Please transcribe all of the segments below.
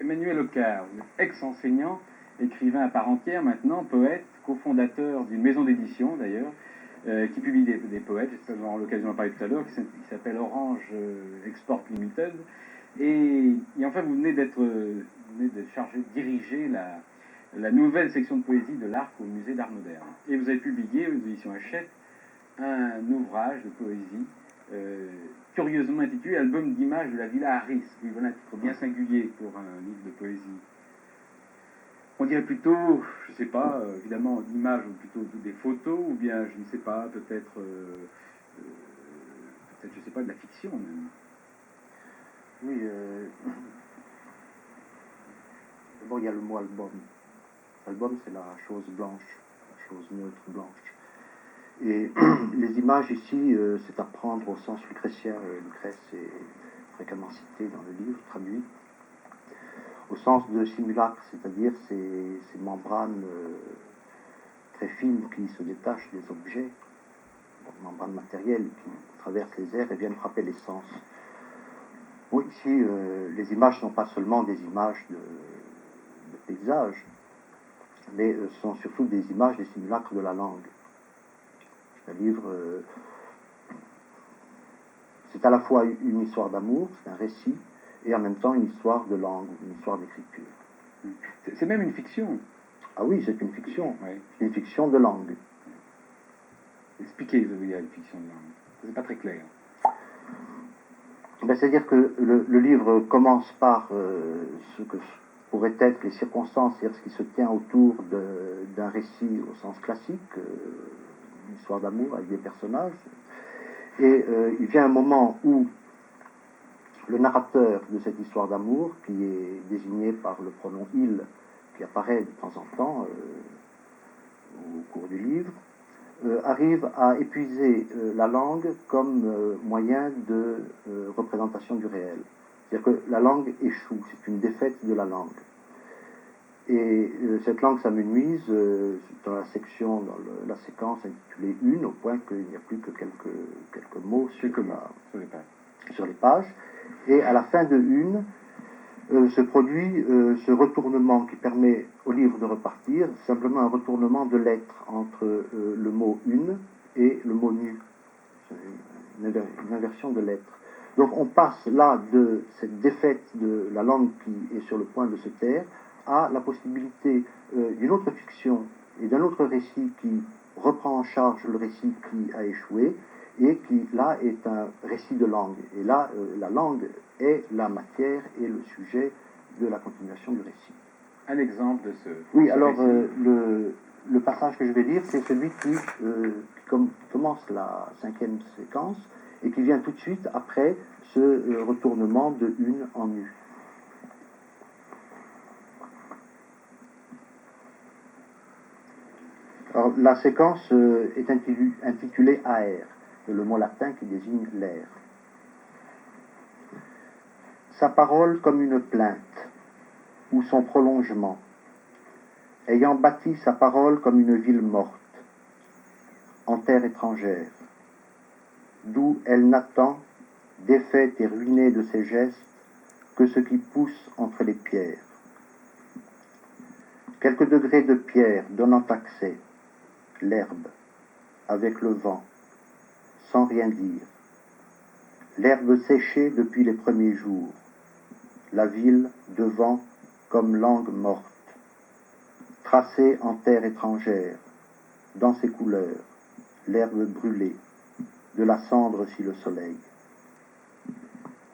Emmanuel Ocar, ex-enseignant, écrivain à part entière maintenant, poète, cofondateur d'une maison d'édition d'ailleurs, qui publie des poètes, j'espère avoir l'occasion d'en parler tout à l'heure, qui s'appelle Orange Export Limited. Et enfin, vous venez d'être chargé de diriger la nouvelle section de poésie de l'Arc au musée d'Art moderne. Et vous avez publié aux éditions Hachette un ouvrage de poésie curieusement intitulé Album d'images de la Villa Harris. Oui, voilà un titre bien singulier pour un livre de poésie. On dirait plutôt, je ne sais pas, évidemment d'images ou plutôt des photos, ou bien, je ne sais pas, peut-être, je ne sais pas, de la fiction même. Oui, d'abord il y a le mot album. Album, c'est la chose blanche, la chose neutre blanche. Et les images ici, c'est à prendre au sens lucrétien. Lucrèce est fréquemment cité dans le livre, traduit. Au sens de simulacre, c'est-à-dire ces membranes très fines qui se détachent des objets, des membranes matérielles qui traversent les airs et viennent frapper les sens. Bon, ici, les images ne sont pas seulement des images de paysages, mais sont surtout des images, des simulacres de la langue. C'est-à-dire, c'est à la fois une histoire d'amour, c'est un récit, et en même temps une histoire de langue, une histoire d'écriture. C'est même une fiction. Ah oui, c'est une fiction. Oui. Une fiction de langue. Expliquez, vous voyez, une fiction de langue. C'est pas très clair. Ben, c'est-à-dire que le livre commence par ce que pourraient être les circonstances, c'est-à-dire ce qui se tient autour d'un récit au sens classique, une histoire d'amour avec des personnages. Et il vient un moment où le narrateur de cette histoire d'amour, qui est désigné par le pronom il, qui apparaît de temps en temps au cours du livre, arrive à épuiser la langue comme moyen de représentation du réel. C'est-à-dire que la langue échoue, c'est une défaite de la langue. Et cette langue s'amenuise dans la section, dans la séquence intitulée Une, au point qu'il n'y a plus que quelques mots sur les pages. Et à la fin de Une, se produit ce retournement qui permet au livre de repartir, simplement un retournement de lettres entre le mot une et le mot nu. C'est une inversion de lettres. Donc on passe là de cette défaite de la langue qui est sur le point de se taire à la possibilité d'une autre fiction et d'un autre récit qui reprend en charge le récit qui a échoué et qui là est un récit de langue. Et là, la langue est la matière et le sujet de la continuation du récit. Un exemple de ce... Oui, alors le passage que je vais lire, c'est celui qui commence la 5e séquence et qui vient tout de suite après ce retournement de une en nu. Alors, la séquence est intitulée aer, le mot latin qui désigne l'air. Sa parole comme une plainte, ou son prolongement, ayant bâti sa parole comme une ville morte, en terre étrangère, d'où elle n'attend, défaite et ruinée de ses gestes, que ce qui pousse entre les pierres. Quelques degrés de pierre donnant accès, l'herbe, avec le vent, sans rien dire. L'herbe séchée depuis les premiers jours, la ville devant comme langue morte, tracée en terre étrangère, dans ses couleurs, l'herbe brûlée, de la cendre si le soleil.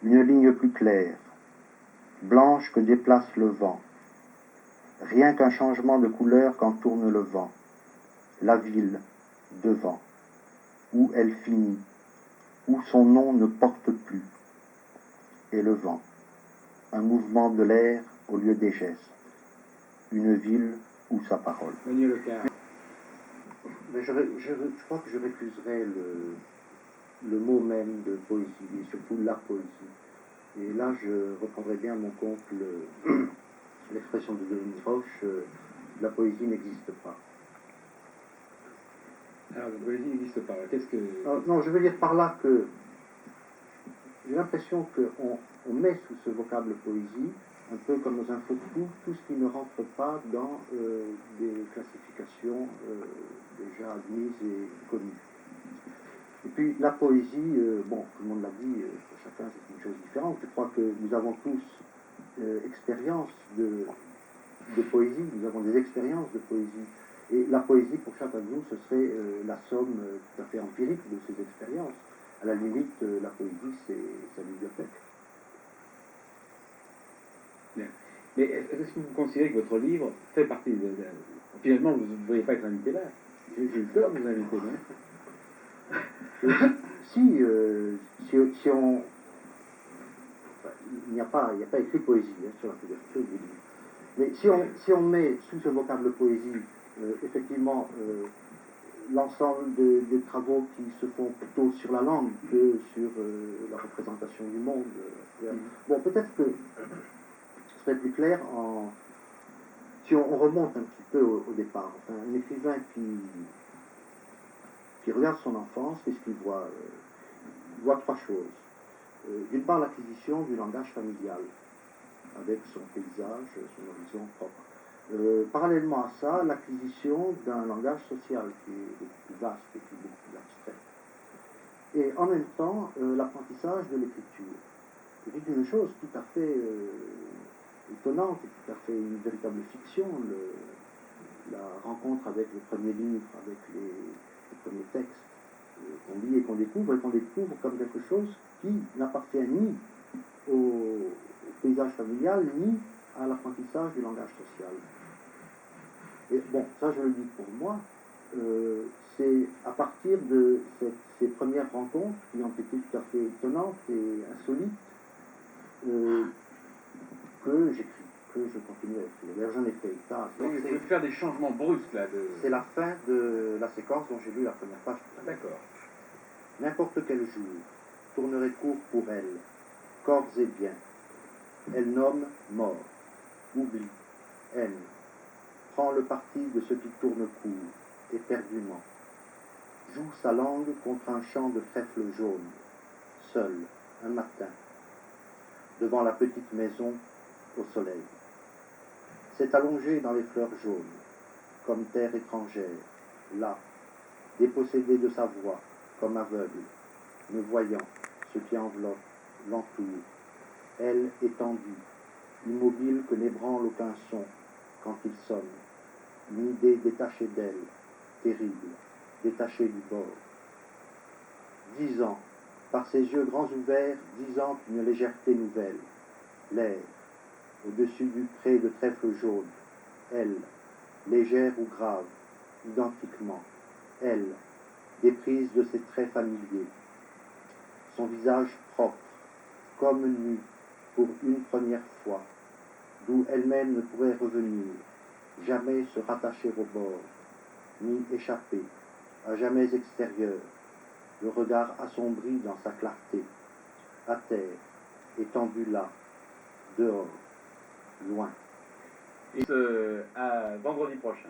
Une ligne plus claire, blanche que déplace le vent, rien qu'un changement de couleur quand tourne le vent, la ville devant, où elle finit, où son nom ne porte plus, et le vent, un mouvement de l'air au lieu des gestes, une ville où sa parole. Mais je crois que je récuserai le mot même de poésie, et surtout la poésie. Et là, je reprendrai bien à mon compte l'expression de Denis Roche, la poésie n'existe pas. Alors, la poésie n'existe pas. Qu'est-ce que... Non, je veux dire par là que j'ai l'impression qu'on met sous ce vocable poésie un peu comme dans un football, tout ce qui ne rentre pas dans des classifications déjà admises et connues. Et puis la poésie, bon, tout le monde l'a dit, pour chacun c'est une chose différente. Je crois que nous avons tous expérience de poésie, nous avons des expériences de poésie. Et la poésie, pour chacun de nous, ce serait la somme tout à fait empirique de ces expériences. À la limite, la poésie, c'est sa bibliothèque. Bien. Mais est-ce que vous considérez que votre livre fait partie Finalement, vous ne devriez pas être invité là. J'ai eu peur de vous inviter là. Si on... Enfin, il n'y a pas écrit poésie sur la couverture du livre. Mais si on met sous ce vocable poésie, effectivement, l'ensemble des travaux qui se font plutôt sur la langue que sur la représentation du monde. Bon, peut-être que ce serait plus clair si on remonte un petit peu au départ. Enfin, un écrivain qui regarde son enfance, qu'est-ce qu'il voit il voit trois choses. D'une part, l'acquisition du langage familial, avec son paysage, son horizon propre. Parallèlement à ça, l'acquisition d'un langage social qui est beaucoup plus vaste et qui est beaucoup plus abstrait. Et en même temps, l'apprentissage de l'écriture. C'est une chose tout à fait étonnante et tout à fait une véritable fiction, la rencontre avec le premier livre, avec les premiers textes qu'on lit et qu'on découvre comme quelque chose qui n'appartient ni au paysage familial, ni à l'apprentissage du langage social. Et bon, ça je le dis pour moi, c'est à partir de ces premières rencontres qui ont été tout à fait étonnantes et insolites que j'écris, que je continue à écrire. D'ailleurs j'en ai fait ça. Donc je vais faire des changements brusques là. C'est la fin de la séquence dont j'ai lu la première page. D'accord. N'importe quel jour tournerait court pour elle, corps et biens. Elle nomme mort, oublie, haine, prend le parti de ce qui tourne court, éperdument, joue sa langue contre un champ de trèfle jaune, seul, un matin, devant la petite maison au soleil. S'est allongé dans les fleurs jaunes, comme terre étrangère, là, dépossédé de sa voix, comme aveugle, ne voyant ce qui enveloppe, l'entoure, elle étendue, immobile que n'ébranle aucun son quand il sonne, une idée détachée d'elle, terrible, détachée du bord. 10 ans, par ses yeux grands ouverts, 10 ans d'une légèreté nouvelle, l'air, au-dessus du pré de trèfle jaune, elle, légère ou grave, identiquement, elle, déprise de ses traits familiers, son visage propre, comme nu, pour une première fois, d'où elle-même ne pourrait revenir, jamais se rattacher au bord, ni échapper, à jamais extérieur, le regard assombri dans sa clarté, à terre, étendu là, dehors, loin. Et à vendredi prochain.